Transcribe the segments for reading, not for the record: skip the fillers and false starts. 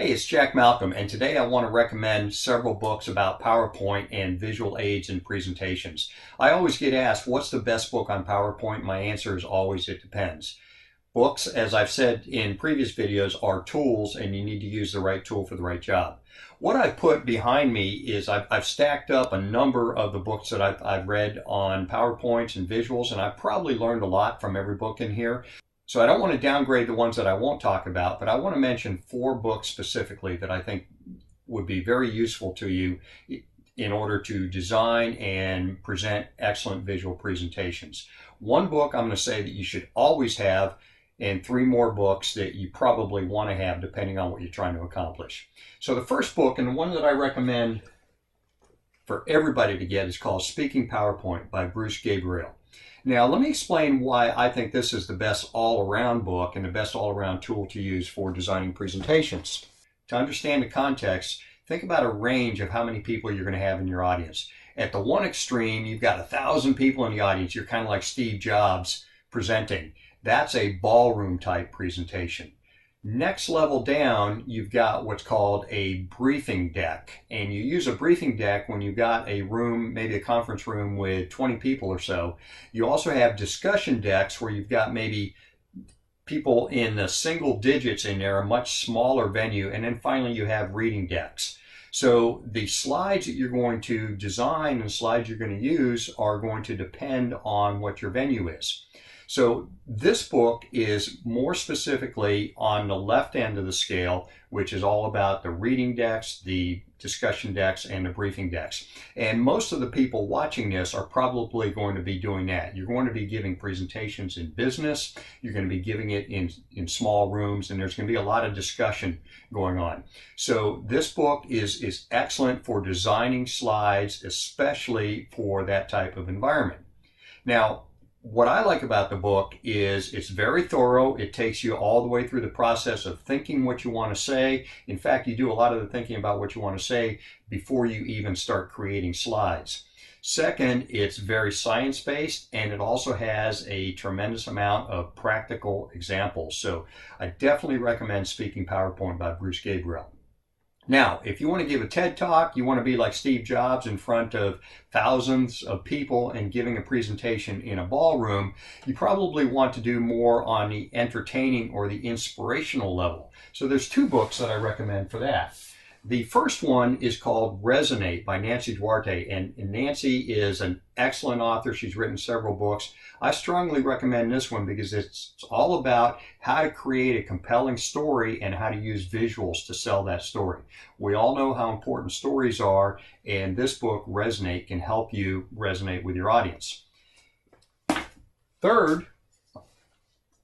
Hey, it's Jack Malcolm, and today I want to recommend several books about PowerPoint and visual aids in presentations. I always get asked, what's the best book on PowerPoint? My answer is always, it depends. Books, as I've said in previous videos, are tools, and you need to use the right tool for the right job. What I've put behind me is I've stacked up a number of the books that I've read on PowerPoints and visuals, and I've probably learned a lot from every book in here. So I don't want to downgrade the ones that I won't talk about, but I want to mention 4 books specifically that I think would be very useful to you in order to design and present excellent visual presentations. One book I'm going to say that you should always have, and 3 more books that you probably want to have depending on what you're trying to accomplish. So the first book, and the one that I recommend for everybody to get, is called Speaking PowerPoint by Bruce Gabriel. Now, let me explain why I think this is the best all-around book and the best all-around tool to use for designing presentations. To understand the context, think about a range of how many people you're going to have in your audience. At the one extreme, you've got 1,000 people in the audience. You're kind of like Steve Jobs presenting. That's a ballroom type presentation. Next level down, you've got what's called a briefing deck. And you use a briefing deck when you've got a room, maybe a conference room with 20 people or so. You also have discussion decks where you've got maybe people in the single digits in there, a much smaller venue. And then finally you have reading decks. So the slides that you're going to design and slides you're going to use are going to depend on what your venue is. So this book is more specifically on the left end of the scale, which is all about the reading decks, the discussion decks, and the briefing decks. And most of the people watching this are probably going to be doing that. You're going to be giving presentations in business, you're going to be giving it in small rooms, and there's going to be a lot of discussion going on. So this book is excellent for designing slides, especially for that type of environment. Now, what I like about the book is it's very thorough. It takes you all the way through the process of thinking what you want to say. In fact, you do a lot of the thinking about what you want to say before you even start creating slides. Second, it's very science-based, and it also has a tremendous amount of practical examples. So I definitely recommend Speaking PowerPoint by Bruce Gabriel. Now, if you want to give a TED Talk, you want to be like Steve Jobs in front of thousands of people and giving a presentation in a ballroom, you probably want to do more on the entertaining or the inspirational level. So there's 2 books that I recommend for that. The first one is called Resonate by Nancy Duarte, and Nancy is an excellent author. She's written several books. I strongly recommend this one because it's all about how to create a compelling story and how to use visuals to sell that story. We all know how important stories are, and this book, Resonate, can help you resonate with your audience. Third,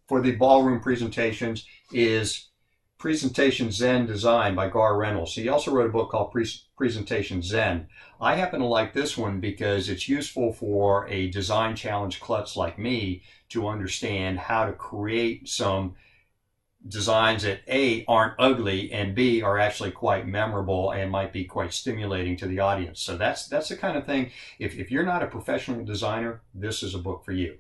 for the ballroom presentations, is Presentation Zen Design by Gar Reynolds. He also wrote a book called Presentation Zen. I happen to like this one because it's useful for a design challenge klutz like me to understand how to create some designs that A, aren't ugly, and B, are actually quite memorable and might be quite stimulating to the audience. So that's the kind of thing, if you're not a professional designer, this is a book for you.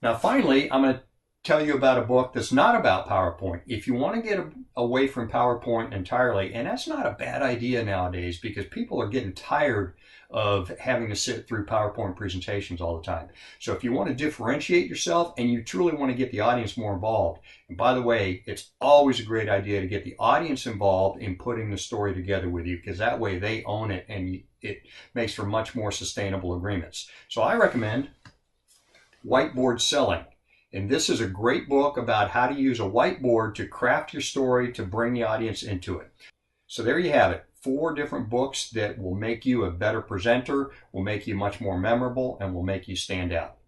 Now finally, I'm going to tell you about a book that's not about PowerPoint. If you want to get away from PowerPoint entirely, and that's not a bad idea nowadays because people are getting tired of having to sit through PowerPoint presentations all the time. So if you want to differentiate yourself and you truly want to get the audience more involved, and by the way, it's always a great idea to get the audience involved in putting the story together with you, because that way they own it and it makes for much more sustainable agreements. So I recommend Whiteboard Selling. And this is a great book about how to use a whiteboard to craft your story to bring the audience into it. So there you have it. 4 different books that will make you a better presenter, will make you much more memorable, and will make you stand out.